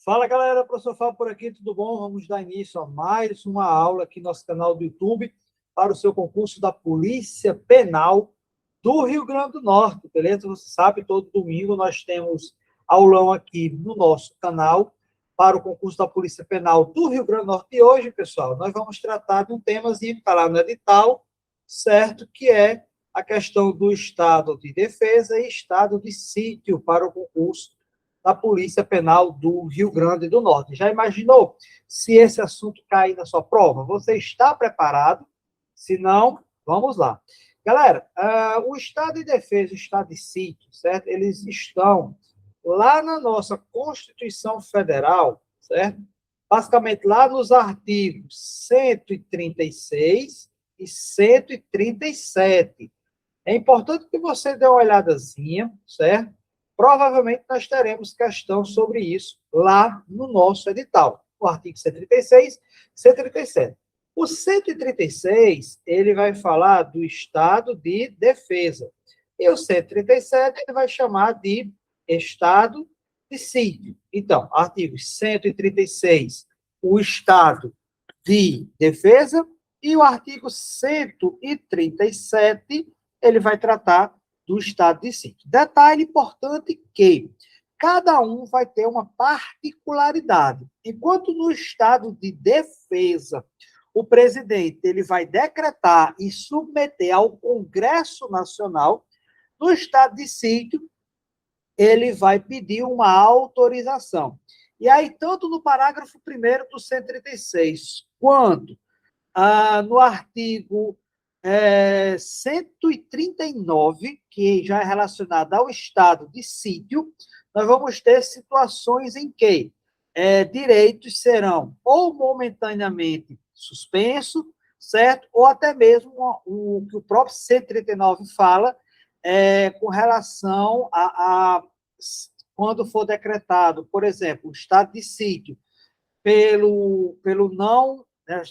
Fala galera, professor Fábio por aqui, tudo bom? Vamos dar início a mais uma aula aqui no nosso canal do YouTube para o seu concurso da Polícia Penal do Rio Grande do Norte, beleza? Você sabe, todo domingo nós temos aulão aqui no nosso canal para o concurso da Polícia Penal do Rio Grande do Norte. E hoje, pessoal, nós vamos tratar de um temazinho que está lá no edital, certo? Que é a questão do estado de defesa e estado de sítio para o concurso da Polícia Penal do Rio Grande do Norte. Já imaginou se esse assunto cair na sua prova? Você está preparado? Se não, vamos lá. Galera, o estado de defesa e o estado de sítio, certo? Eles estão lá na nossa Constituição Federal, certo? Basicamente lá nos artigos 136 e 137. É importante que você dê uma olhadazinha, certo? Provavelmente nós teremos questão sobre isso lá no nosso edital, o artigo 136, 137. O 136, ele vai falar do estado de defesa. E o 137, ele vai chamar de estado de sítio. Então, artigo 136, o estado de defesa, e o artigo 137, ele vai tratar do estado de sítio. Detalhe importante que cada um vai ter uma particularidade. Enquanto no estado de defesa, o presidente ele vai decretar e submeter ao Congresso Nacional, no estado de sítio, ele vai pedir uma autorização. E aí, tanto no parágrafo 1º do 136, quanto no artigo 139, que já é relacionado ao estado de sítio, nós vamos ter situações em que direitos serão ou momentaneamente suspensos, certo? Ou até mesmo o que o próprio 139 fala com relação a quando for decretado, por exemplo, o estado de sítio pelo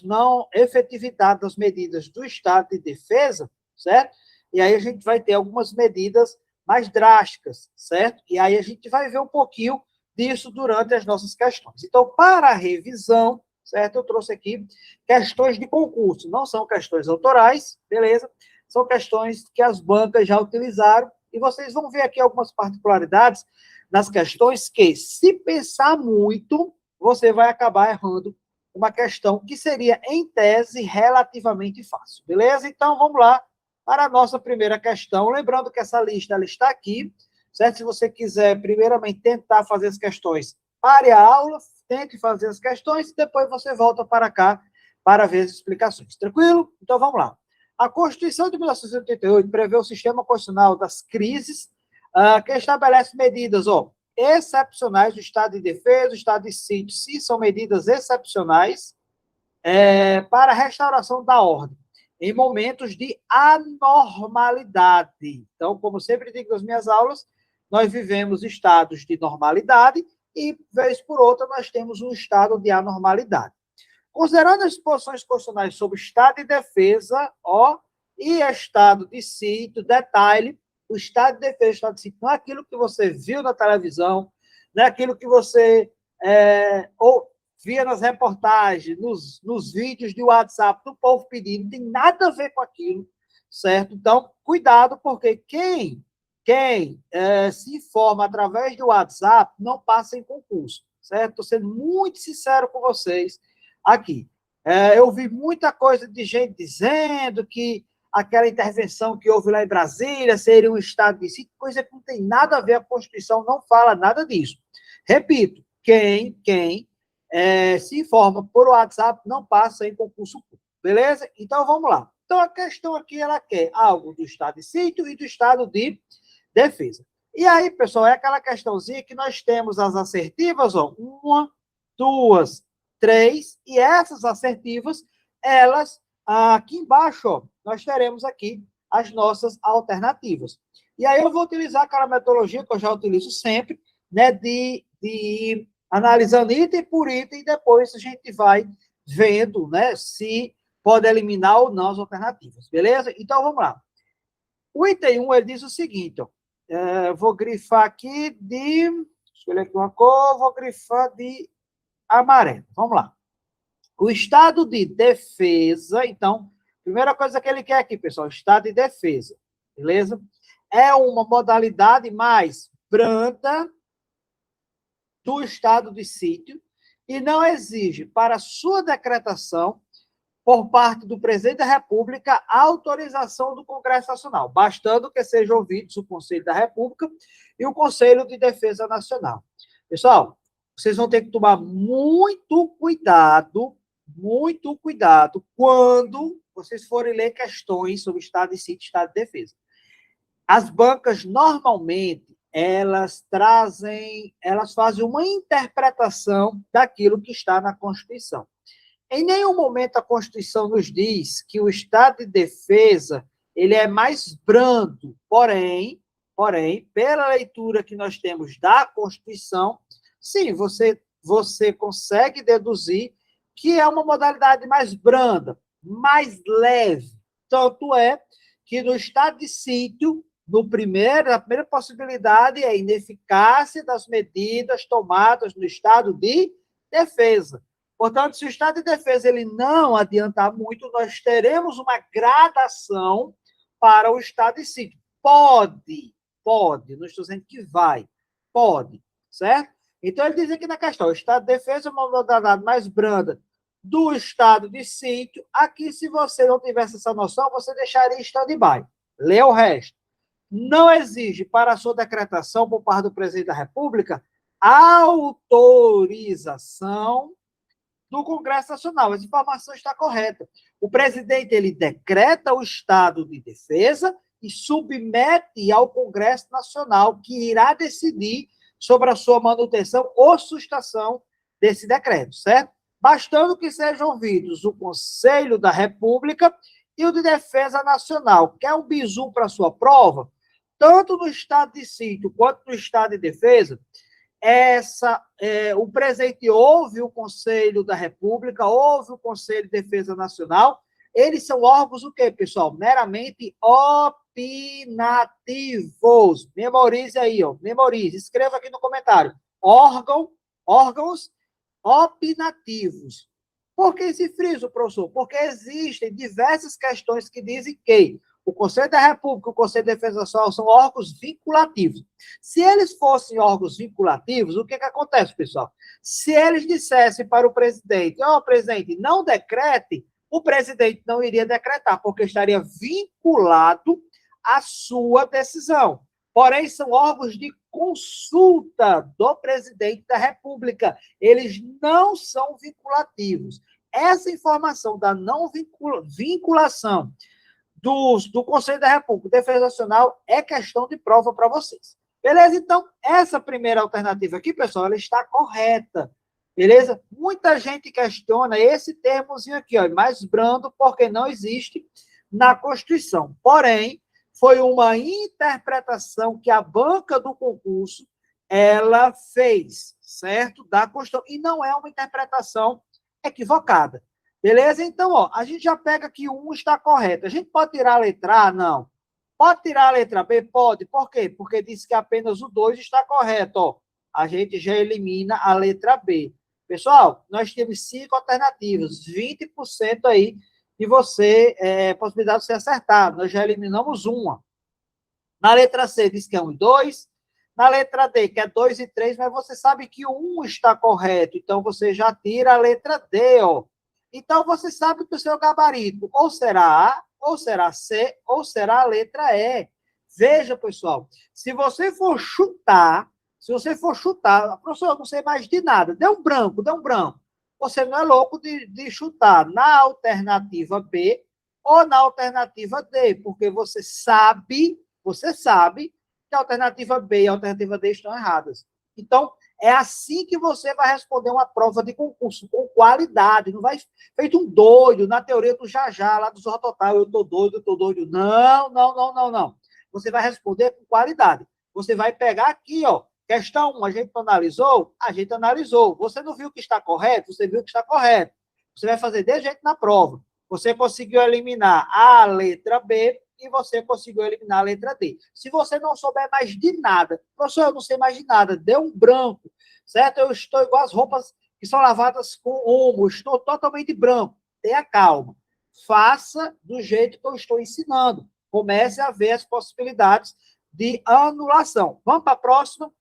não efetividade das medidas do estado de defesa, certo? E aí a gente vai ter algumas medidas mais drásticas, certo? E aí a gente vai ver um pouquinho disso durante as nossas questões. Então, para a revisão, certo? Eu trouxe aqui questões de concurso. Não são questões autorais, beleza? São questões que as bancas já utilizaram e vocês vão ver aqui algumas particularidades nas questões que, se pensar muito, você vai acabar errando uma questão que seria, em tese, relativamente fácil, beleza? Então, vamos lá para a nossa primeira questão. Lembrando que essa lista ela está aqui, certo? Se você quiser, primeiramente, tentar fazer as questões, pare a aula, tente fazer as questões e depois você volta para cá para ver as explicações. Tranquilo? Então, vamos lá. A Constituição de 1988 prevê o sistema constitucional das crises, que estabelece medidas, excepcionais do estado de defesa, do estado de sítio, se são medidas excepcionais, para a restauração da ordem, em momentos de anormalidade. Então, como sempre digo nas minhas aulas, nós vivemos estados de normalidade e, vez por outra, nós temos um estado de anormalidade. Considerando as disposições constitucionais sobre estado de defesa, e estado de sítio, detalhe, o estado de defesa e o estado de sítio não é aquilo que você viu na televisão, não é aquilo que você via nas reportagens, nos vídeos de WhatsApp do povo pedindo, não tem nada a ver com aquilo, certo? Então, cuidado, porque quem se informa através do WhatsApp não passa em concurso, certo? Estou sendo muito sincero com vocês aqui. Eu vi muita coisa de gente dizendo que aquela intervenção que houve lá em Brasília seria um estado de sítio, coisa que não tem nada a ver, a Constituição não fala nada disso. Repito, quem se informa por WhatsApp não passa em concurso público, beleza? Então, vamos lá. Então, a questão aqui, ela quer algo do estado de sítio e do estado de defesa. E aí, pessoal, é aquela questãozinha que nós temos as assertivas, 1, 2, 3, e essas assertivas, elas, aqui embaixo, nós teremos aqui as nossas alternativas. E aí eu vou utilizar aquela metodologia que eu já utilizo sempre, né, de analisando item por item, e depois a gente vai vendo, né, se pode eliminar ou não as alternativas, beleza? Então, vamos lá. O item 1, ele diz o seguinte, vou grifar aqui deixa Escolher aqui uma cor, vou grifar de amarelo. Vamos lá. O estado de defesa, então, primeira coisa que ele quer aqui, pessoal, estado de defesa, beleza? É uma modalidade mais branda do estado de sítio e não exige, para sua decretação, por parte do presidente da República, a autorização do Congresso Nacional, bastando que sejam ouvidos o Conselho da República e o Conselho de Defesa Nacional. Pessoal, vocês vão ter que tomar muito cuidado quando vocês forem ler questões sobre estado de sítio e estado de defesa. As bancas, normalmente, elas fazem uma interpretação daquilo que está na Constituição. Em nenhum momento a Constituição nos diz que o estado de defesa ele é mais brando, porém, pela leitura que nós temos da Constituição, sim, você consegue deduzir que é uma modalidade mais branda, mais leve. Tanto é que no estado de sítio, a primeira possibilidade é a ineficácia das medidas tomadas no estado de defesa. Portanto, se o estado de defesa ele não adiantar muito, nós teremos uma gradação para o estado de sítio. Pode, não estou dizendo que vai, pode, certo? Então, ele diz aqui na questão, o estado de defesa é uma modalidade mais branda do estado de sítio. Aqui, se você não tivesse essa noção, você deixaria stand-by. Lê o resto. Não exige, para a sua decretação por parte do presidente da República, autorização do Congresso Nacional. Essa informação está correta. O presidente ele decreta o estado de defesa e submete ao Congresso Nacional, que irá decidir sobre a sua manutenção ou sustação desse decreto, certo? Bastando que sejam ouvidos o Conselho da República e o de Defesa Nacional. Quer um bizu para a sua prova? Tanto no estado de sítio quanto no estado de defesa, o presidente ouve o Conselho da República, ouve o Conselho de Defesa Nacional. Eles são órgãos o quê, pessoal? Meramente opinativos. Memorize aí, ó. Memorize. Escreva aqui no comentário. Órgãos opinativos. Por que esse friso, professor? Porque existem diversas questões que dizem que o Conselho da República e o Conselho de Defesa Nacional são órgãos vinculativos. Se eles fossem órgãos vinculativos, o que acontece, pessoal? Se eles dissessem para o presidente, presidente, não decrete, o presidente não iria decretar, porque estaria vinculado à sua decisão. Porém, são órgãos de consulta do presidente da República. Eles não são vinculativos. Essa informação da não vinculação do Conselho da República, Defesa Nacional, é questão de prova para vocês. Beleza? Então, essa primeira alternativa aqui, pessoal, ela está correta. Beleza? Muita gente questiona esse termozinho aqui, ó, mais brando, porque não existe na Constituição. Porém, foi uma interpretação que a banca do concurso ela fez, certo? Da Constituição. E não é uma interpretação equivocada. Beleza? Então, ó, a gente já pega que o 1 está correto. A gente pode tirar a letra A? Não. Pode tirar a letra B? Pode. Por quê? Porque diz que apenas o 2 está correto. Ó. A gente já elimina a letra B. Pessoal, nós temos 5 alternativas, 20% aí de possibilidade de você acertar. Nós já eliminamos uma. Na letra C diz que é 1 e 2. Na letra D, que é 2 e 3, mas você sabe que o 1 está correto. Então, você já tira a letra D, ó. Então, você sabe que o seu gabarito ou será A, ou será C, ou será a letra E. Veja, pessoal, se você for chutar, professor, eu não sei mais de nada, deu um branco. Você não é louco de chutar na alternativa B ou na alternativa D, porque você sabe que a alternativa B e a alternativa D estão erradas. Então, é assim que você vai responder uma prova de concurso, com qualidade. Não vai feito um doido, na teoria do Jajá, lá do Zorra Total, eu tô doido. Não. Você vai responder com qualidade. Você vai pegar aqui, ó, questão 1, a gente analisou? A gente analisou. Você não viu que está correto? Você viu que está correto. Você vai fazer desse jeito na prova. Você conseguiu eliminar a letra B, e você conseguiu eliminar a letra D. Se você não souber mais de nada, professor, eu não sei mais de nada, deu um branco, certo? Eu estou igual as roupas que são lavadas com omo, estou totalmente branco. Tenha calma. Faça do jeito que eu estou ensinando. Comece a ver as possibilidades de anulação. Vamos para a próxima?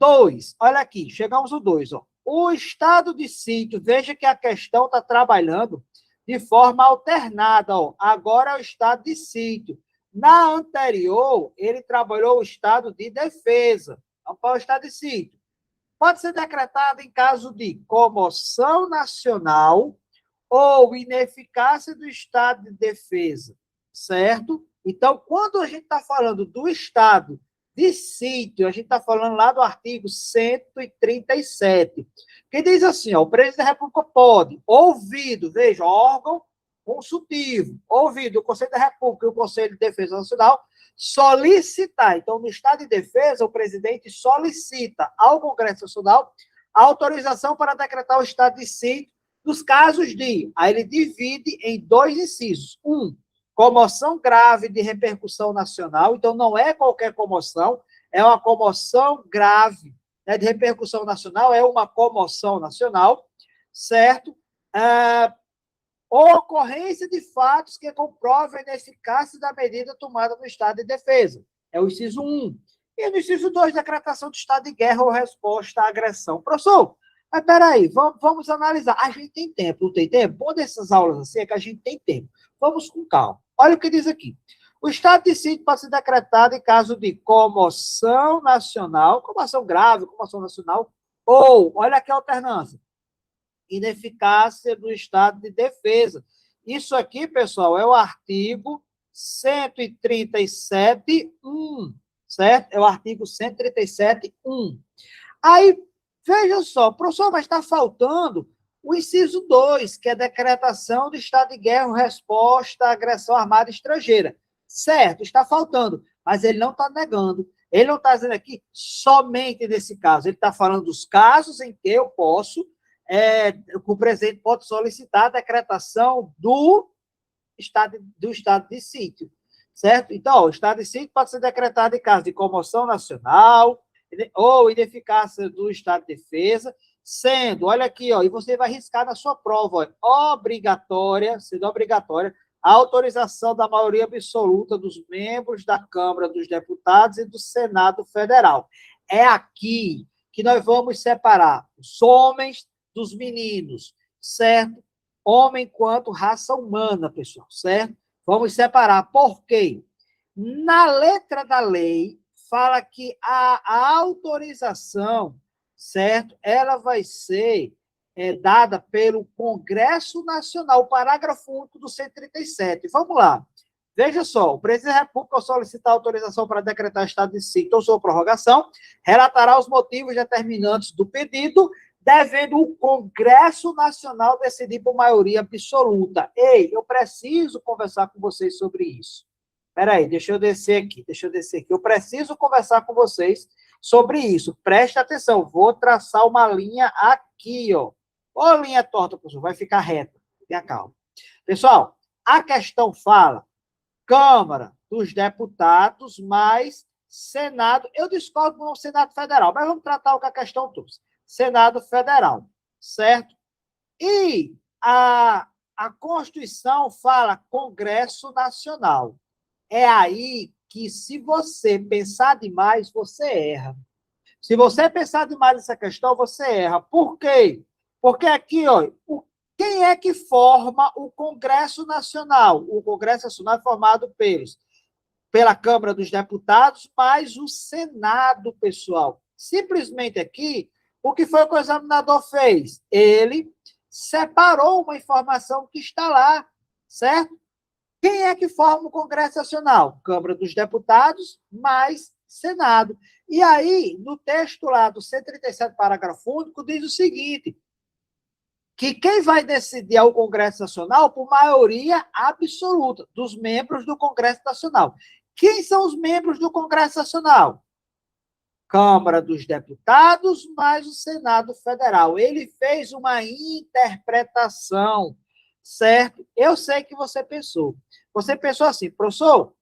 2. Olha aqui, chegamos no 2. O estado de sítio, veja que a questão está trabalhando de forma alternada. Ó. Agora é o estado de sítio. Na anterior, ele trabalhou o estado de defesa. Vamos para o estado de sítio. Pode ser decretado em caso de comoção nacional ou ineficácia do estado de defesa, certo? Então, quando a gente está falando do estado de sítio, a gente está falando lá do artigo 137, que diz assim, ó, o presidente da República pode, ouvido, veja, órgão consultivo, ouvido o Conselho da República e o Conselho de Defesa Nacional, solicitar. Então, no estado de defesa, o presidente solicita ao Congresso Nacional a autorização para decretar o estado de sítio nos casos de... Aí ele divide em 2 incisos. Comoção grave de repercussão nacional. Então, não é qualquer comoção, é uma comoção grave, né, de repercussão nacional, é uma comoção nacional, certo? Ou ocorrência de fatos que comprovem a ineficácia da medida tomada no estado de defesa. É o inciso 1. E no inciso 2, decretação de estado de guerra ou resposta à agressão. Professor, mas peraí, vamos analisar. A gente tem tempo, não tem tempo? Bom dessas aulas assim é que a gente tem tempo. Vamos com calma. Olha o que diz aqui. O estado de sítio pode ser decretado em caso de comoção nacional, comoção grave, comoção nacional, ou, olha aqui a alternância, ineficácia do estado de defesa. Isso aqui, pessoal, é o artigo 137.1, certo? É o artigo 137.1. Aí, veja só, professor, mas está faltando o inciso 2, que é a decretação do estado de guerra ou resposta à agressão armada estrangeira. Certo, está faltando, mas ele não está negando. Ele não está dizendo aqui somente nesse caso. Ele está falando dos casos em que eu posso, o presidente pode solicitar a decretação do estado de sítio, certo? Então, o estado de sítio pode ser decretado em caso de comoção nacional ou ineficácia do estado de defesa, sendo, olha aqui, ó, e você vai riscar na sua prova, ó, obrigatória, sendo obrigatória, a autorização da maioria absoluta dos membros da Câmara dos Deputados e do Senado Federal. É aqui que nós vamos separar os homens dos meninos, certo? Homem quanto raça humana, pessoal, certo? Vamos separar. Por quê? Na letra da lei, fala que a autorização, certo? Ela vai ser dada pelo Congresso Nacional, o parágrafo único do 137. Vamos lá. Veja só, o presidente da República, ao solicitar autorização para decretar estado de sítio ou sua prorrogação, relatará os motivos determinantes do pedido, devendo o Congresso Nacional decidir por maioria absoluta. Ei, eu preciso conversar com vocês sobre isso. Espera aí, deixa eu descer aqui. Eu preciso conversar com vocês sobre isso. Preste atenção, vou traçar uma linha aqui, ó. Ó, linha torta, professor, vai ficar reta. Tenha calma. Pessoal, a questão fala Câmara dos Deputados mais Senado. Eu discordo com o Senado Federal, mas vamos tratar o que a questão trouxe. Senado Federal, certo? E a Constituição fala Congresso Nacional. É aí que, se você pensar demais, você erra. Se você pensar demais nessa questão, você erra. Por quê? Porque aqui, ó, quem é que forma o Congresso Nacional? O Congresso Nacional é formado pela Câmara dos Deputados, mais o Senado, pessoal. Simplesmente aqui, o que foi que o examinador fez? Ele separou uma informação que está lá, certo? Quem é que forma o Congresso Nacional? Câmara dos Deputados, mais Senado. E aí, no texto lá do 137, parágrafo único, diz o seguinte, que quem vai decidir é o Congresso Nacional por maioria absoluta dos membros do Congresso Nacional. Quem são os membros do Congresso Nacional? Câmara dos Deputados, mais o Senado Federal. Ele fez uma interpretação, certo? Eu sei que você pensou, você pensou assim, professor,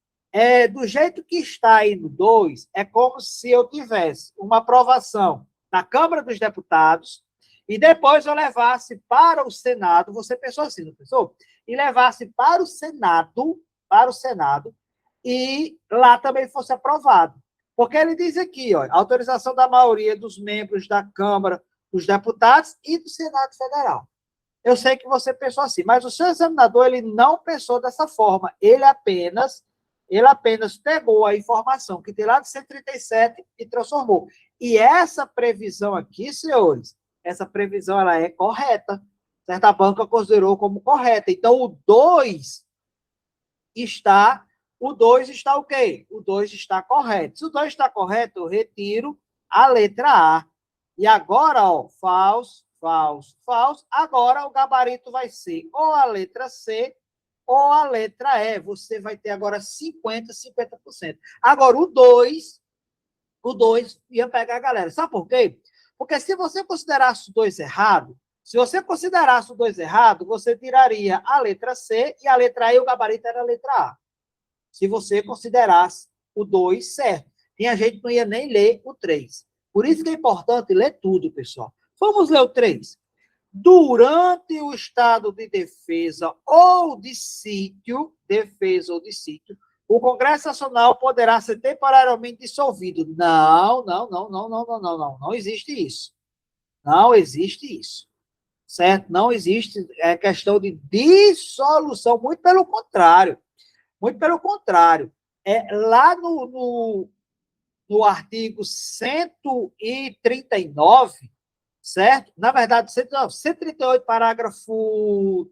do jeito que está aí no 2, é como se eu tivesse uma aprovação na Câmara dos Deputados e depois eu levasse para o Senado, você pensou assim, não pensou? E levasse para o Senado, e lá também fosse aprovado. Porque ele diz aqui, ó, autorização da maioria dos membros da Câmara dos Deputados e do Senado Federal. Eu sei que você pensou assim, mas o seu examinador ele não pensou dessa forma. Ele apenas pegou a informação que tem lá de 137 e transformou. E essa previsão aqui, senhores, essa previsão ela é correta. Certa banca considerou como correta. Então, o 2 está o quê? O 2 está correto. Se o 2 está correto, eu retiro a letra A. E agora, ó, falso, falso, falso. Agora o gabarito vai ser ou a letra C ou a letra E. Você vai ter agora 50%. Agora, o 2 ia pegar a galera. Sabe por quê? Porque se você considerasse o 2 errado, você tiraria a letra C e a letra E, o gabarito era a letra A. Se você considerasse o 2 certo. Tinha gente que não ia nem ler o 3. Por isso que é importante ler tudo, pessoal. Vamos ler o 3. Durante o estado de defesa ou de sítio, o Congresso Nacional poderá ser temporariamente dissolvido. Não existe isso. Não existe isso. Certo? Não existe questão de dissolução, muito pelo contrário. Muito pelo contrário. Lá no artigo 139, certo? Na verdade, 138, parágrafo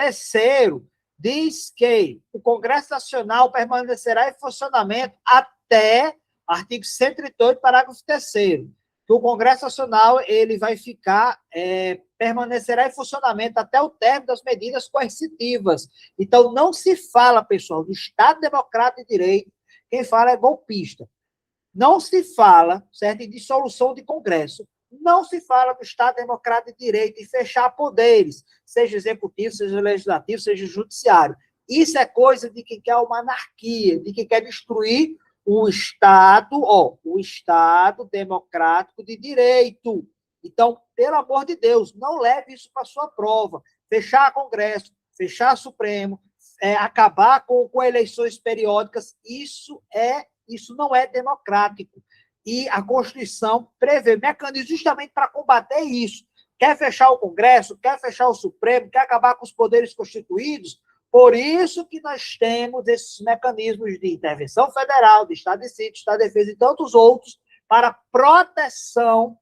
3º, diz que o Congresso Nacional permanecerá em funcionamento até, artigo 138, parágrafo 3º, que o Congresso Nacional ele vai permanecerá em funcionamento até o término das medidas coercitivas. Então, não se fala, pessoal, do Estado Democrático de Direito, quem fala é golpista. Não se fala, certo, em dissolução de Congresso. Não se fala do Estado Democrático de Direito e fechar poderes, seja executivo, seja legislativo, seja judiciário. Isso é coisa de quem quer uma anarquia, de quem quer destruir o Estado Democrático de Direito. Então, pelo amor de Deus, não leve isso para sua prova. Fechar Congresso, fechar Supremo, acabar com eleições periódicas, isso não é democrático. E a Constituição prevê mecanismos justamente para combater isso. Quer fechar o Congresso, quer fechar o Supremo, quer acabar com os poderes constituídos. Por isso que nós temos esses mecanismos de intervenção federal, de Estado de Sítio, Estado de Defesa e tantos outros para proteção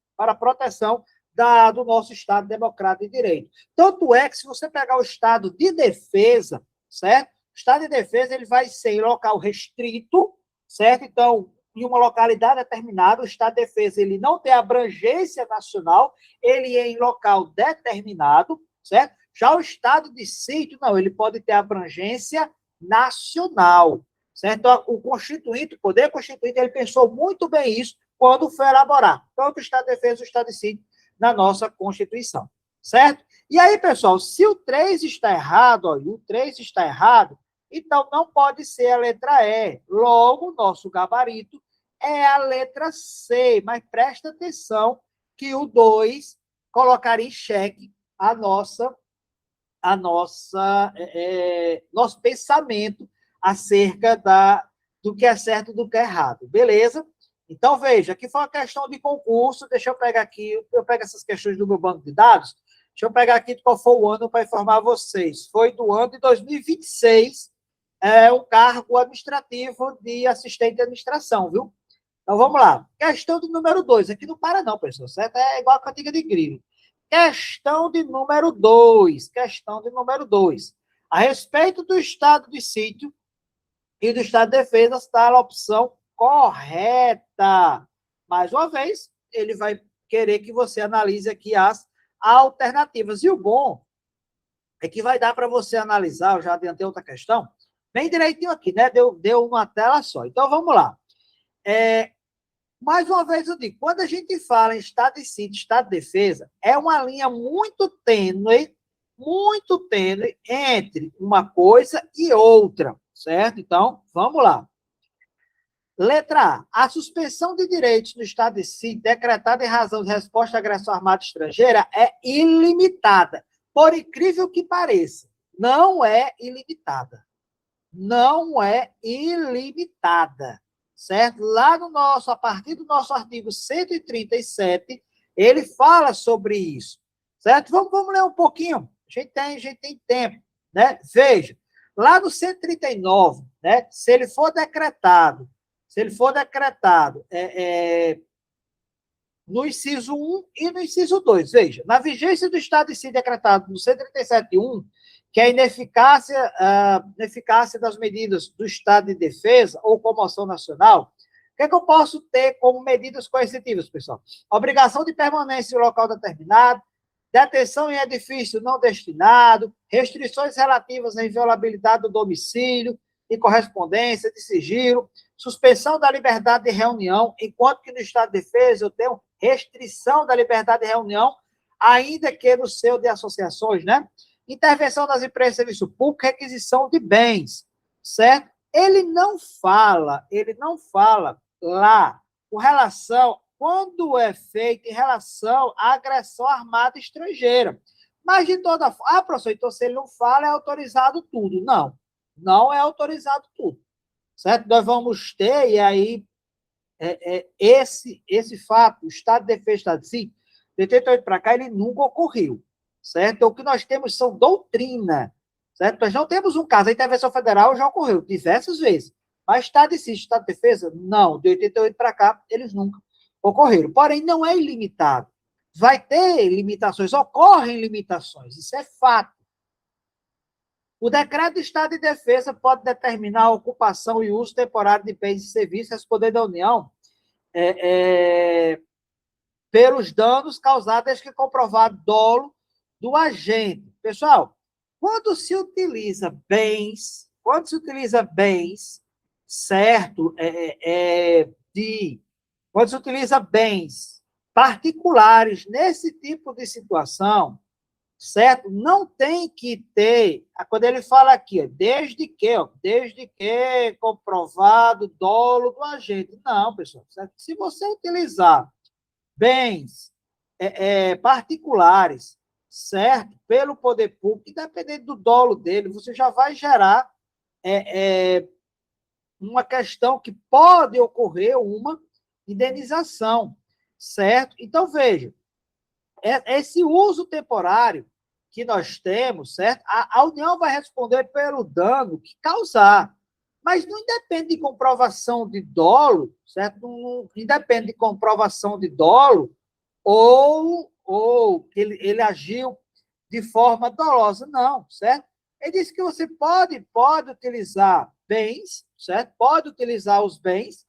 do nosso Estado Democrático de Direito. Tanto é que, se você pegar o Estado de Defesa, certo? O Estado de Defesa ele vai ser em local restrito, certo? Então, em uma localidade determinada, o Estado de Defesa ele não tem abrangência nacional, ele é em local determinado, certo? Já o Estado de Sítio, não, ele pode ter abrangência nacional, certo? Então, o Constituinte, o Poder Constituinte, ele pensou muito bem isso quando foi elaborar tanto o Estado de Defesa e o Estado de Sítio na nossa Constituição, certo? E aí, pessoal, se o 3 está errado, ó, o 3 está errado, então não pode ser a letra E. Logo, o nosso gabarito é a letra C, mas presta atenção que o 2 colocaria em xeque nosso pensamento acerca do que é certo e do que é errado. Beleza? Então, veja, aqui foi uma questão de concurso. Deixa eu pegar aqui, eu pego essas questões do meu banco de dados. Deixa eu pegar aqui qual foi o ano para informar vocês. Foi do ano de 2026, um cargo administrativo de assistente de administração, viu? Então, vamos lá. Questão de número 2. Aqui não para não, pessoal, certo? É igual a cantiga de grilo. Questão de número 2. A respeito do estado de sítio e do estado de defesa, está a opção correta. Mais uma vez, ele vai querer que você analise aqui as alternativas. E o bom é que vai dar para você analisar, eu já adiantei outra questão, bem direitinho aqui, né? Deu uma tela só. Então, vamos lá. Mais uma vez eu digo, quando a gente fala em estado de sítio, estado de defesa, é uma linha muito tênue, muito tênue entre uma coisa e outra, certo? Então, vamos lá. Letra A. A suspensão de direitos no Estado de si, decretada em razão de resposta à agressão armada estrangeira, é ilimitada. Por incrível que pareça, não é ilimitada. Não é ilimitada, certo? Lá no nosso, a partir do nosso artigo 137, ele fala sobre isso, certo? Vamos ler um pouquinho. A gente tem tempo, né? Veja, lá no 139, né? Se ele for decretado no inciso 1 e no inciso 2. Veja, na vigência do Estado de si decretado no 137.1, que é a ineficácia das medidas do Estado de defesa ou comoção nacional, o que é que eu posso ter como medidas coercitivas, pessoal? Obrigação de permanência em local determinado, detenção em edifício não destinado, restrições relativas à inviolabilidade do domicílio e correspondência, de sigilo, suspensão da liberdade de reunião, enquanto que no Estado de defesa eu tenho restrição da liberdade de reunião, ainda que no seu de associações, né? Intervenção das empresas de serviço público, requisição de bens, certo? Ele não fala lá com relação, quando é feito em relação à agressão armada estrangeira. Mas, de toda forma, professor, então se ele não fala, é autorizado tudo. Não, não é autorizado tudo, certo? Nós vamos ter, e aí, esse fato, o Estado de defesa, Estado de si, de 88 para cá, ele nunca ocorreu, certo? Então, o que nós temos são doutrina, certo? Nós não temos um caso, a intervenção federal já ocorreu diversas vezes, mas Estado de si, Estado de defesa, não, de 88 para cá, eles nunca ocorreram. Porém, não é ilimitado. Vai ter limitações, ocorrem limitações, isso é fato. O decreto do Estado de defesa pode determinar a ocupação e uso temporário de bens e serviços, respondendo à União, pelos danos causados desde que comprovado dolo do agente. Pessoal, quando se utiliza bens, certo, quando se utiliza bens particulares nesse tipo de situação, certo? Não tem que ter, quando ele fala aqui, desde que comprovado dolo do agente. Não, pessoal, certo? Se você utilizar bens particulares, certo? Pelo poder público, independente do dolo dele, você já vai gerar uma questão que pode ocorrer uma indenização, certo? Então, veja, esse uso temporário que nós temos, certo? A União vai responder pelo dano que causar, mas não independe de comprovação de dolo, certo? Não independe de comprovação de dolo ou que ele agiu de forma dolosa, não, certo? Ele disse que você pode utilizar bens, certo? Pode utilizar os bens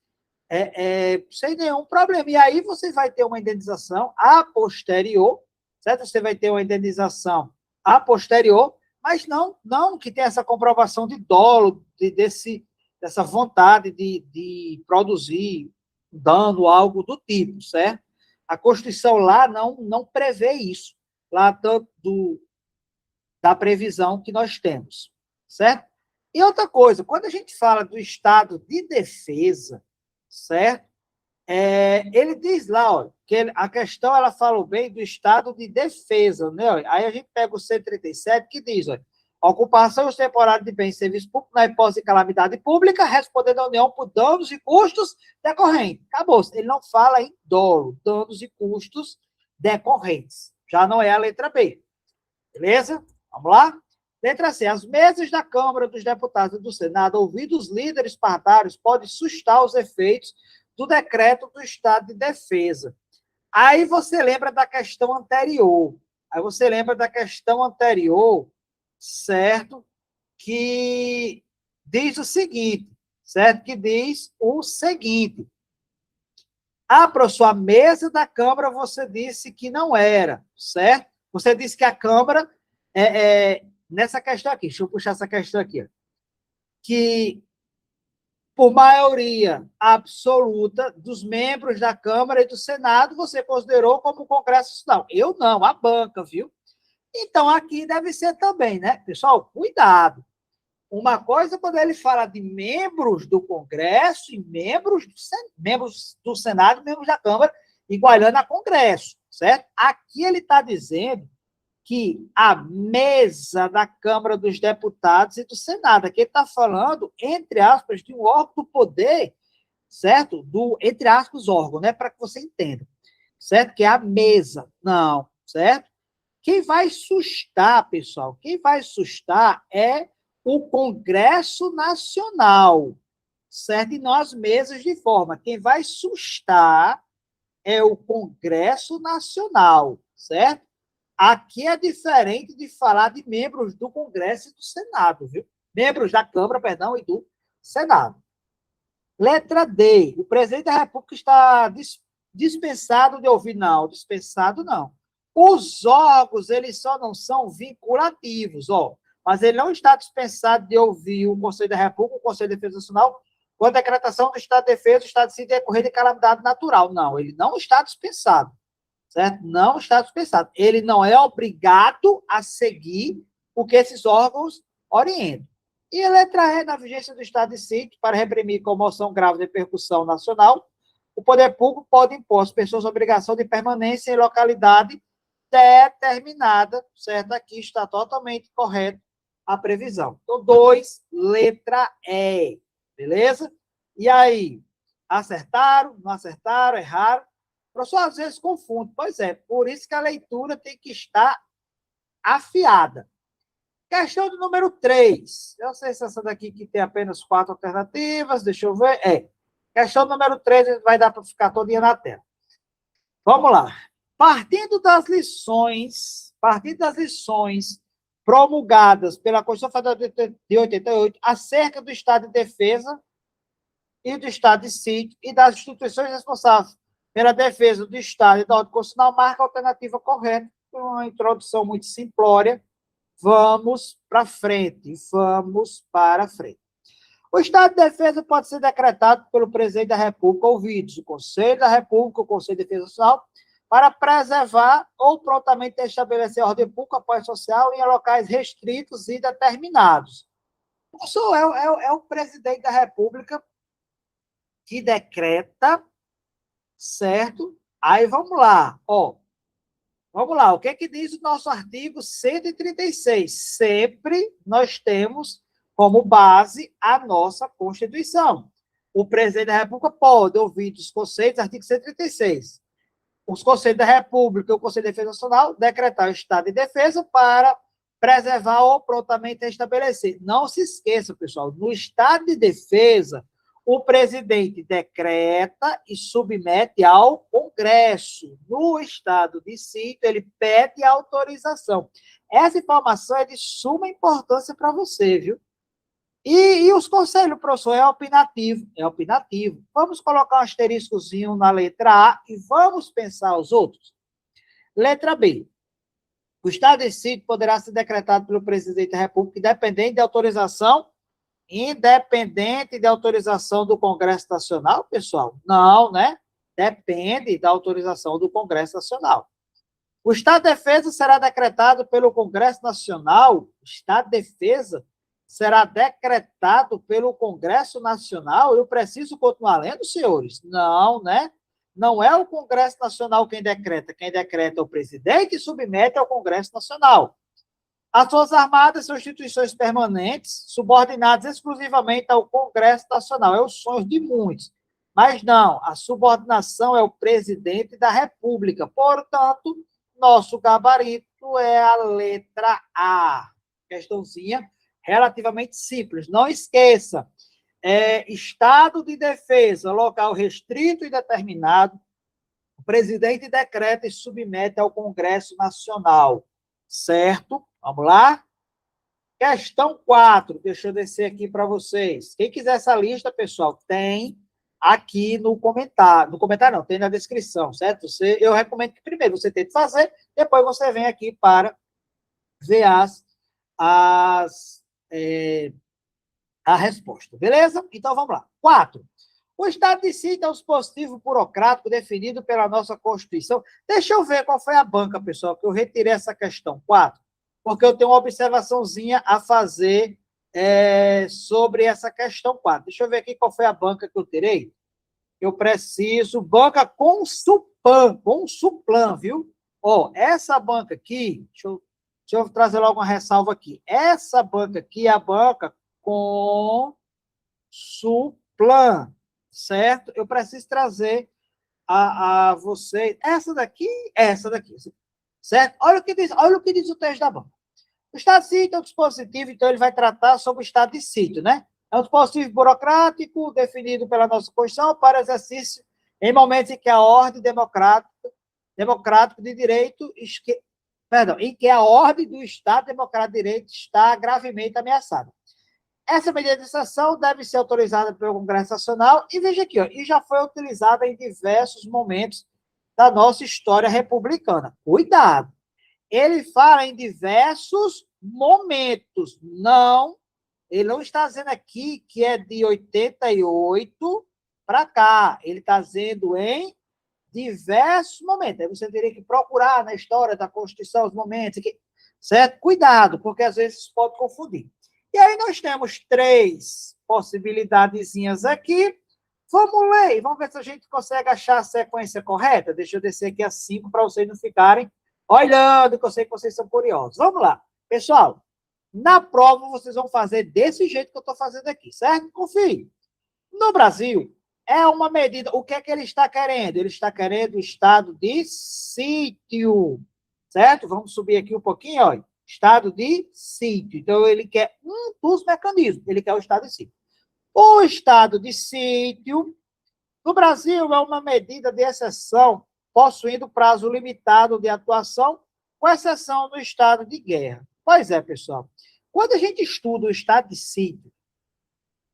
sem nenhum problema. E aí você vai ter uma indenização a posterior, certo? Você vai ter uma indenização a posterior, mas não que tenha essa comprovação de dolo, dessa vontade de produzir dano, algo do tipo, certo? A Constituição lá não prevê isso, lá tanto da previsão que nós temos, certo? E outra coisa, quando a gente fala do estado de defesa, certo? Ele diz lá, ó, que a questão, ela fala bem do estado de defesa, né? Aí a gente pega o 137, que diz, ó, ocupação temporária de bens e serviços públicos na hipótese de calamidade pública, respondendo à União por danos e custos decorrentes. Acabou. Ele não fala em dolo, danos e custos decorrentes. Já não é a letra B. Beleza? Vamos lá? Letra C. As mesas da Câmara dos Deputados e do Senado, ouvidos os líderes partidários, podem sustar os efeitos do decreto do Estado de defesa. Aí você lembra da questão anterior. Certo? Que diz o seguinte, certo? Que diz o seguinte. Professor, a mesa da Câmara você disse que não era, certo? Você disse que a Câmara, nessa questão aqui, deixa eu puxar essa questão aqui, ó, que por maioria absoluta dos membros da Câmara e do Senado, você considerou como Congresso Nacional. Eu não, a banca, viu? Então, aqui deve ser também, né? Pessoal, cuidado. Uma coisa quando ele fala de membros do Congresso e membros do Senado, membros da Câmara, igualando a Congresso, certo? Aqui ele está dizendo que a mesa da Câmara dos Deputados e do Senado, aqui ele está falando, entre aspas, de um órgão do poder, certo? Entre aspas, órgão, né? Para que você entenda, certo? Que é a mesa, não, certo? Quem vai sustar, pessoal, quem vai sustar é o Congresso Nacional, certo? E não as mesas de forma. Quem vai sustar é o Congresso Nacional, certo? Aqui é diferente de falar de membros do Congresso e do Senado, viu? Membros da Câmara, perdão, e do Senado. Letra D. O presidente da República está dispensado de ouvir. Não, dispensado não. Os órgãos, eles só não são vinculativos, ó. Mas ele não está dispensado de ouvir o Conselho da República, o Conselho de Defesa Nacional, com a decretação do Estado de Defesa, o Estado de Sítio decorrer de calamidade natural. Não, ele não está dispensado, certo? Não está dispensado. Ele não é obrigado a seguir o que esses órgãos orientam. E a letra E, na vigência do Estado de Sítio, para reprimir comoção grave de repercussão nacional, o poder público pode impor às pessoas a obrigação de permanência em localidade determinada, certo? Aqui está totalmente correto a previsão. Então, 2, letra E, beleza? E aí, acertaram, não acertaram, erraram? O professor às vezes confunde. Pois é, por isso que a leitura tem que estar afiada. Questão do número 3. Eu sei se essa daqui que tem apenas 4 alternativas, deixa eu ver. Questão número 3, vai dar para ficar todinha na tela. Vamos lá. Partindo das lições promulgadas pela Constituição Federal de 88 acerca do Estado de Defesa e do Estado de Sítio e das instituições responsáveis pela defesa do Estado e da ordem constitucional, marca a alternativa correta, uma introdução muito simplória. Vamos para frente. O Estado de Defesa pode ser decretado pelo Presidente da República, ouvidos o Conselho da República, o Conselho de Defesa Nacional, para preservar ou prontamente estabelecer a ordem pública, apoio social em locais restritos e determinados. É o Presidente da República que decreta, certo? Aí vamos lá, ó. Vamos lá, o que é que diz o nosso artigo 136? Sempre nós temos como base a nossa Constituição. O Presidente da República pode ouvir dos conselhos, artigo 136. Os Conselhos da República e o Conselho de Defesa Nacional decretar o estado de defesa para preservar ou prontamente estabelecer. Não se esqueça, pessoal, no estado de defesa, o presidente decreta e submete ao Congresso. No estado de sítio, ele pede autorização. Essa informação é de suma importância para você, viu? E os conselhos, professor, é opinativo. É opinativo. Vamos colocar um asteriscozinho na letra A e vamos pensar os outros. Letra B. O estado de sítio poderá ser decretado pelo presidente da República, independente de autorização do Congresso Nacional, pessoal? Não, né? Depende da autorização do Congresso Nacional. O estado de defesa será decretado pelo Congresso Nacional. O estado de defesa será decretado pelo Congresso Nacional. Eu preciso continuar lendo, senhores? Não, né? Não é o Congresso Nacional quem decreta. Quem decreta é o presidente e submete ao Congresso Nacional. As Forças Armadas são instituições permanentes, subordinadas exclusivamente ao Congresso Nacional. É o sonho de muitos. Mas não, a subordinação é o presidente da República. Portanto, nosso gabarito é a letra A. Questãozinha relativamente simples. Não esqueça, estado de defesa, local restrito e determinado, o presidente decreta e submete ao Congresso Nacional. Certo? Vamos lá? Questão 4. Deixa eu descer aqui para vocês. Quem quiser essa lista, pessoal, tem aqui no comentário. No comentário não, tem na descrição, certo? Eu recomendo que primeiro você tente fazer, depois você vem aqui para ver a resposta. Beleza? Então, vamos lá. 4. O estado de sítio é um dispositivo burocrático definido pela nossa Constituição. Deixa eu ver qual foi a banca, pessoal, que eu retirei essa questão. 4. porque eu tenho uma observaçãozinha a fazer sobre essa questão 4. Deixa eu ver aqui qual foi a banca que eu tirei. Eu preciso, banca com Suplan, viu? Ó, essa banca aqui, deixa eu trazer logo uma ressalva aqui. Essa banca aqui é a banca com Suplan, certo? Eu preciso trazer a vocês essa daqui, certo? Olha o que diz o texto da banca. O estado de sítio é um dispositivo, então ele vai tratar sobre o estado de sítio, né? É um dispositivo burocrático definido pela nossa Constituição para exercício em momentos em que a ordem democrática de direito, em que a ordem do Estado democrático de direito está gravemente ameaçada. Essa medida de exceção deve ser autorizada pelo Congresso Nacional e veja aqui, ó, e já foi utilizada em diversos momentos da nossa história republicana. Cuidado! Ele fala em diversos momentos. Não, ele não está dizendo aqui que é de 88 para cá. Ele está dizendo em diversos momentos. Aí você teria que procurar na história da Constituição os momentos, certo? Cuidado, porque às vezes pode confundir. E aí nós temos 3 possibilidadezinhas aqui. Vamos ler, vamos ver se a gente consegue achar a sequência correta. Deixa eu descer aqui a 5 para vocês não ficarem olhando, que eu sei que vocês são curiosos. Vamos lá. Pessoal, na prova vocês vão fazer desse jeito que eu estou fazendo aqui, certo? Confie. No Brasil, é uma medida... O que é que ele está querendo? Ele está querendo o estado de sítio, certo? Vamos subir aqui um pouquinho, ó. Estado de sítio. Então, ele quer um dos mecanismos. Ele quer o estado de sítio. O estado de sítio, no Brasil, é uma medida de exceção possuindo prazo limitado de atuação, com exceção do estado de guerra. Pois é, pessoal. Quando a gente estuda o estado de sítio,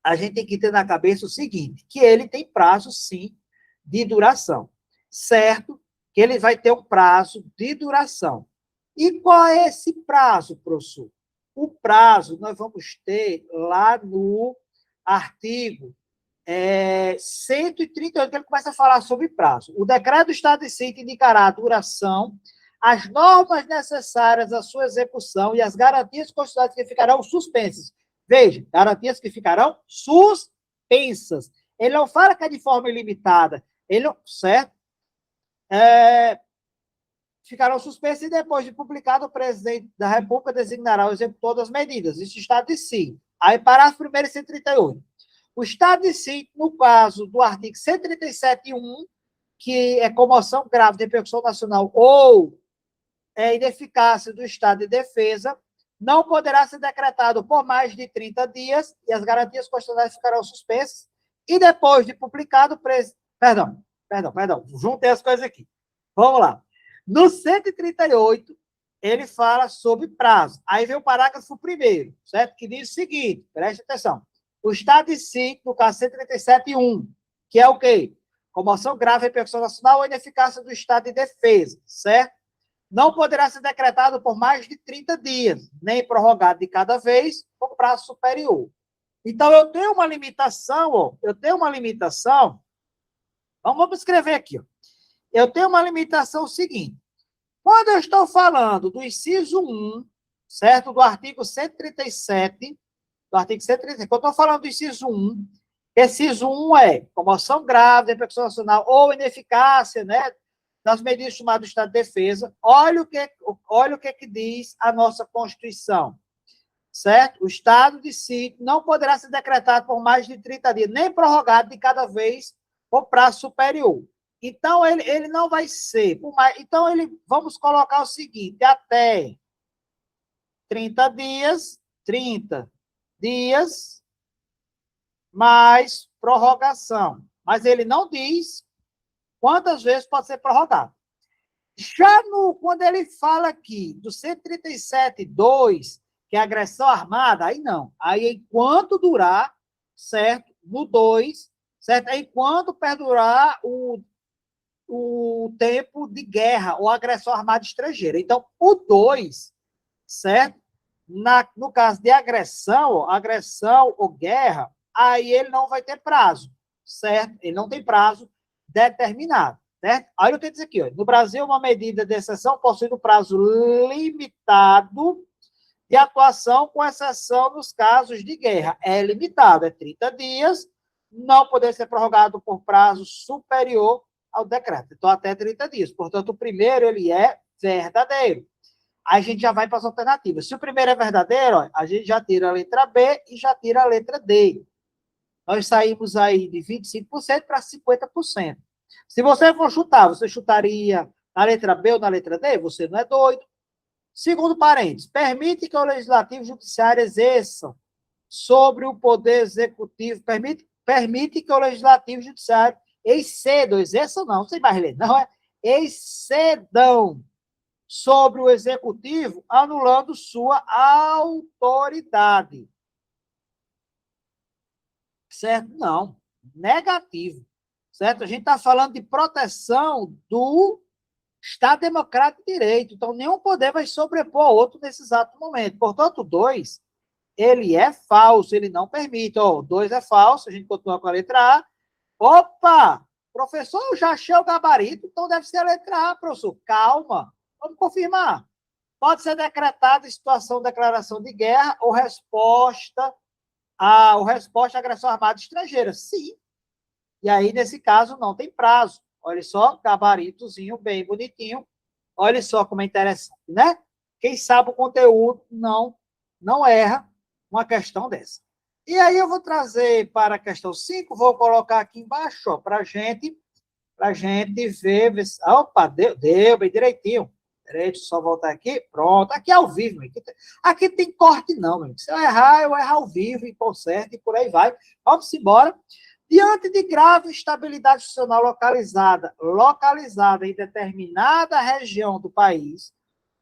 a gente tem que ter na cabeça o seguinte, que ele tem prazo, sim, de duração. Certo? Que ele vai ter um prazo de duração. E qual é esse prazo, professor? O prazo nós vamos ter lá no artigo 138, que ele começa a falar sobre prazo. O decreto do estado de sítio indicará a duração, as normas necessárias à sua execução e as garantias constitucionais que ficarão suspensas. Veja, garantias que ficarão suspensas. Ele não fala que é de forma ilimitada. Ele não, certo? Ficarão suspensas e depois de publicado, o presidente da República designará o executor das medidas. Isso está de si. Aí, parágrafo 1º e 138. O estado de sítio, no caso do artigo 137.1, que é comoção grave de repercussão nacional ou ineficácia do estado de defesa, não poderá ser decretado por mais de 30 dias e as garantias constitucionais ficarão suspensas e depois de publicado... Perdão, juntei as coisas aqui. Vamos lá. No 138, ele fala sobre prazo. Aí vem o parágrafo 1º, certo? Que diz o seguinte, preste atenção. O estado de sítio, no caso 137.1, que é o quê? Comoção grave, repercussão nacional ou ineficácia do estado de defesa, certo? Não poderá ser decretado por mais de 30 dias, nem prorrogado de cada vez, por prazo superior. Então, eu tenho uma limitação, vamos escrever aqui, ó. Eu tenho uma limitação seguinte. Quando eu estou falando do inciso 1, certo? Do artigo 137, quando eu estou falando do inciso 1, inciso 1 é comoção grave, repercussão nacional ou ineficácia, né, das medidas tomadas do estado de defesa. Olha o que diz a nossa Constituição, certo? O estado de sítio não poderá ser decretado por mais de 30 dias, nem prorrogado de cada vez por prazo superior. Então, ele não vai ser. Então, vamos colocar o seguinte, até 30 dias, mais prorrogação. Mas ele não diz quantas vezes pode ser prorrogado. Já quando ele fala aqui do 137.2, que é agressão armada, aí não. Aí, enquanto durar, certo? No 2, certo? Enquanto perdurar o tempo de guerra ou agressão armada estrangeira. Então, o 2, certo? No caso de agressão ou guerra, aí ele não vai ter prazo, certo? Ele não tem prazo determinado, certo? Aí eu tenho que dizer aqui, ó, no Brasil, uma medida de exceção possuindo prazo limitado de atuação, com exceção dos casos de guerra. É limitado, é 30 dias, não poder ser prorrogado por prazo superior ao decreto. Então, até 30 dias. Portanto, o primeiro, ele é verdadeiro. Aí a gente já vai para as alternativas. Se o primeiro é verdadeiro, ó, a gente já tira a letra B e já tira a letra D. Nós saímos aí de 25% para 50%. Se você for chutar, você chutaria na letra B ou na letra D? Você não é doido. Segundo parênteses, permite que o Legislativo e o Judiciário exerçam sobre o Poder Executivo, permite que o Legislativo e o Judiciário excedam, exerçam não sei mais ler, não é? Excedam sobre o Executivo, anulando sua autoridade. Certo? Não. Negativo. Certo? A gente está falando de proteção do Estado Democrático de Direito. Então, nenhum poder vai sobrepor ao outro nesse exato momento. Portanto, 2, ele é falso, ele não permite. Ó, 2 é falso, a gente continua com a letra A. Opa! Professor, eu já achei o gabarito, então deve ser a letra A, professor. Calma, vamos confirmar. Pode ser decretada em situação de declaração de guerra ou resposta à agressão armada estrangeira. Sim. E aí, nesse caso, não tem prazo. Olha só, gabaritozinho bem bonitinho. Olha só como é interessante, né? Quem sabe o conteúdo não erra uma questão dessa. E aí eu vou trazer para a questão 5, vou colocar aqui embaixo, para a gente ver. Opa, deu bem direitinho. Deixa eu só voltar aqui. Pronto, aqui é ao vivo. Aqui tem corte não, meu. Se eu errar ao vivo e conserto e por aí vai. Vamos embora. Diante de grave instabilidade institucional localizada em determinada região do país,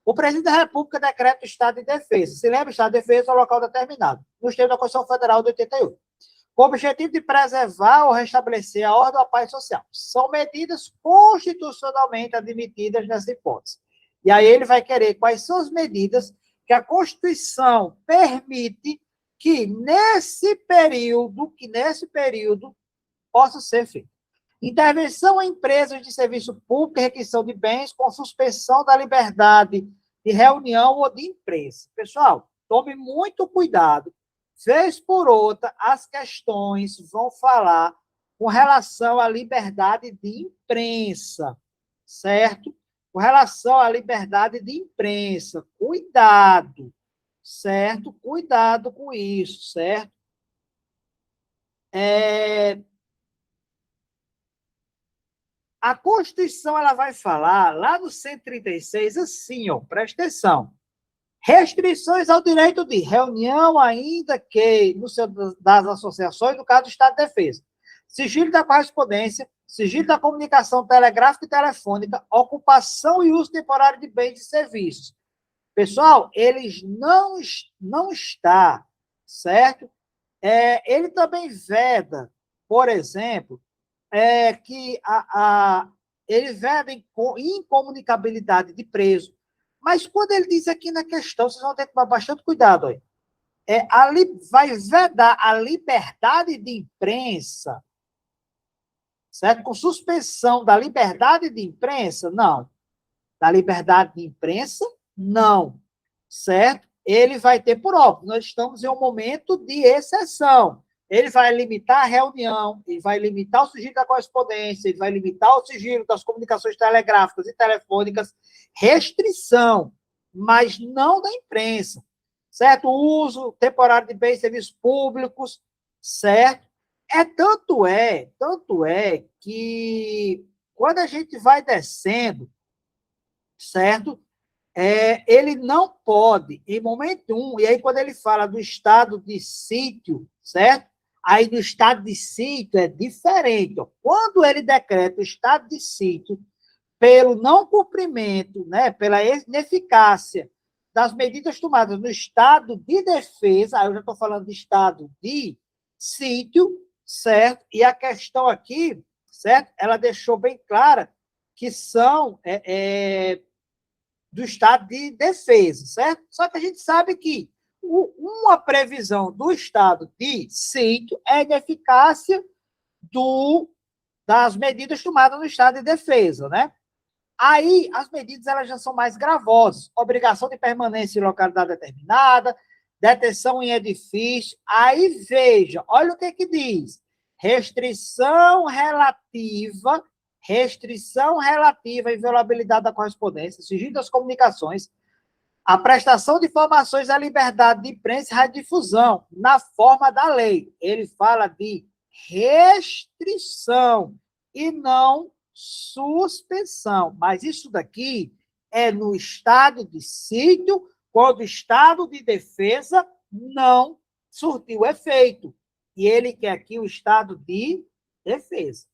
o presidente da República decreta o estado de defesa. Se lembra, o estado de defesa é o local determinado, nos termos da Constituição Federal de 88, com o objetivo de preservar ou restabelecer a ordem ou a paz social. São medidas constitucionalmente admitidas nessa hipótese. E aí ele vai querer quais são as medidas que a Constituição permite que nesse período possa ser feito. Intervenção em empresas de serviço público e requisição de bens com suspensão da liberdade de reunião ou de imprensa. Pessoal, tome muito cuidado. Vez por outra, as questões vão falar com relação à liberdade de imprensa, certo? Com relação à liberdade de imprensa. Cuidado, certo? Cuidado com isso, certo? A Constituição ela vai falar, lá no 136, assim, ó, presta atenção. Restrições ao direito de reunião, ainda que no seu das associações, no caso do Estado de Defesa. Sigilo da correspondência, sigilo da comunicação telegráfica e telefônica, ocupação e uso temporário de bens e serviços. Pessoal, eles não está, certo? Ele também veda, por exemplo, que ele veda incomunicabilidade de preso. Mas quando ele diz aqui na questão, vocês vão ter que tomar bastante cuidado aí. Vai vedar a liberdade de imprensa, certo? Com suspensão da liberdade de imprensa? Não. Da liberdade de imprensa? Não. Certo? Ele vai ter, por óbvio, nós estamos em um momento de exceção. Ele vai limitar a reunião, ele vai limitar o sigilo da correspondência, ele vai limitar o sigilo das comunicações telegráficas e telefônicas, restrição, mas não da imprensa, certo? O uso temporário de bens e serviços públicos, certo? Tanto é que quando a gente vai descendo, certo? Ele não pode, em momento um, e aí quando ele fala do estado de sítio, certo? Aí do estado de sítio é diferente. Ó. Quando ele decreta o estado de sítio, pelo não cumprimento, né, pela ineficácia das medidas tomadas no estado de defesa, aí eu já estou falando de estado de sítio, certo? E a questão aqui, certo? Ela deixou bem clara que são do estado de defesa, certo? Só que a gente sabe que uma previsão do estado de sítio é a ineficácia das medidas tomadas no estado de defesa, né? Aí, as medidas elas já são mais gravosas. Obrigação de permanência em localidade determinada, detenção em edifício. Aí, veja, olha o que diz. Restrição relativa à inviolabilidade da correspondência, sigilo das comunicações, a prestação de informações à liberdade de imprensa e radiodifusão, na forma da lei. Ele fala de restrição e não suspensão. Mas isso daqui é no estado de sítio, quando o estado de defesa não surtiu efeito. E ele quer aqui o estado de defesa.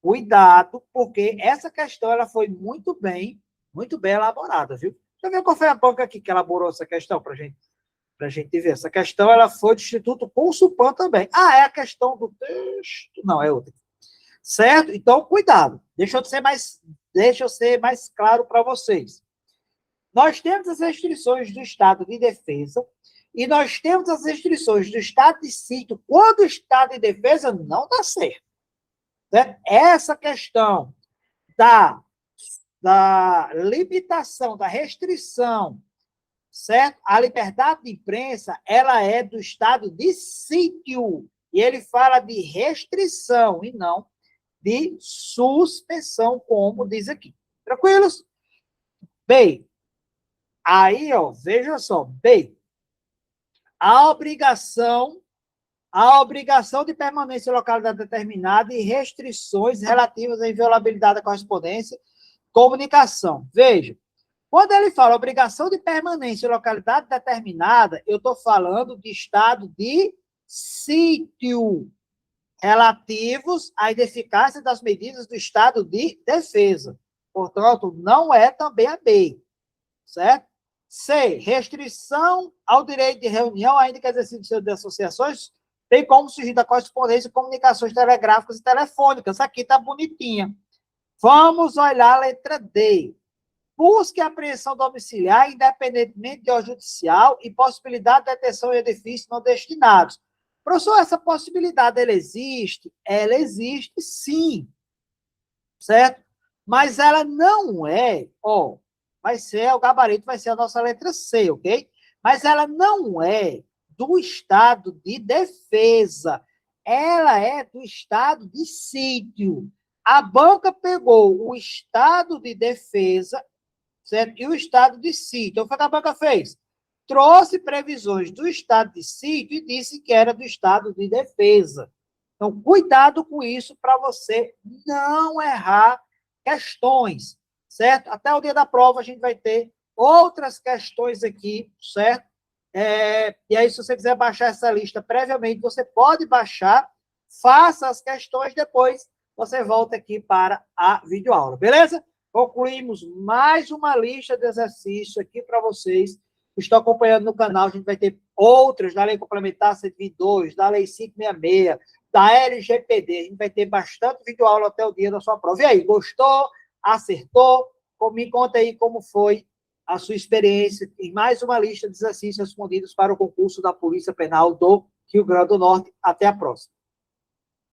Cuidado, porque essa questão ela foi muito bem elaborada, viu? Deixa eu ver qual foi a banca aqui que elaborou essa questão para gente ver. Essa questão ela foi do Instituto Consulpan também. Ah, é a questão do texto. Não, é outra. Certo? Então, cuidado. Deixa eu ser mais claro para vocês. Nós temos as restrições do estado de defesa e nós temos as restrições do estado de sítio quando o estado de defesa não dá certo. Certo? Essa questão da limitação, da restrição, certo? A liberdade de imprensa, ela é do estado de sítio. E ele fala de restrição e não de suspensão, como diz aqui. Tranquilos? Bem, aí, ó, veja só. Bem, a obrigação de permanência em localidade determinada e restrições relativas à inviolabilidade da correspondência, comunicação. Veja, quando ele fala obrigação de permanência em localidade determinada, eu estou falando de estado de sítio, relativos à ineficácia das medidas do estado de defesa. Portanto, não é também a B, certo? C, restrição ao direito de reunião, ainda que exercício de associações, tem como surgir da correspondência, comunicações telegráficas e telefônicas. Aqui está bonitinha. Vamos olhar a letra D. Busca e apreensão domiciliar, independentemente de ordem judicial, e possibilidade de detenção em edifícios não destinados. Professor, essa possibilidade, ela existe? Ela existe, sim. Certo? Mas ela não é, ó, vai ser, o gabarito vai ser a nossa letra C, ok? Mas ela não é do estado de defesa. Ela é do estado de sítio. A banca pegou o estado de defesa, certo? E o estado de sítio. Então, o que a banca fez? Trouxe previsões do estado de sítio e disse que era do estado de defesa. Então, cuidado com isso para você não errar questões, certo? Até o dia da prova a gente vai ter outras questões aqui, certo? E aí, se você quiser baixar essa lista previamente, você pode baixar, faça as questões, depois você volta aqui para a videoaula, beleza? Concluímos mais uma lista de exercícios aqui para vocês que estão acompanhando no canal. A gente vai ter outras da Lei Complementar 122, da Lei 566, da LGPD. A gente vai ter bastante videoaula até o dia da sua prova. E aí, gostou? Acertou? Me conta aí como foi a sua experiência em mais uma lista de exercícios respondidos para o concurso da Polícia Penal do Rio Grande do Norte. Até a próxima.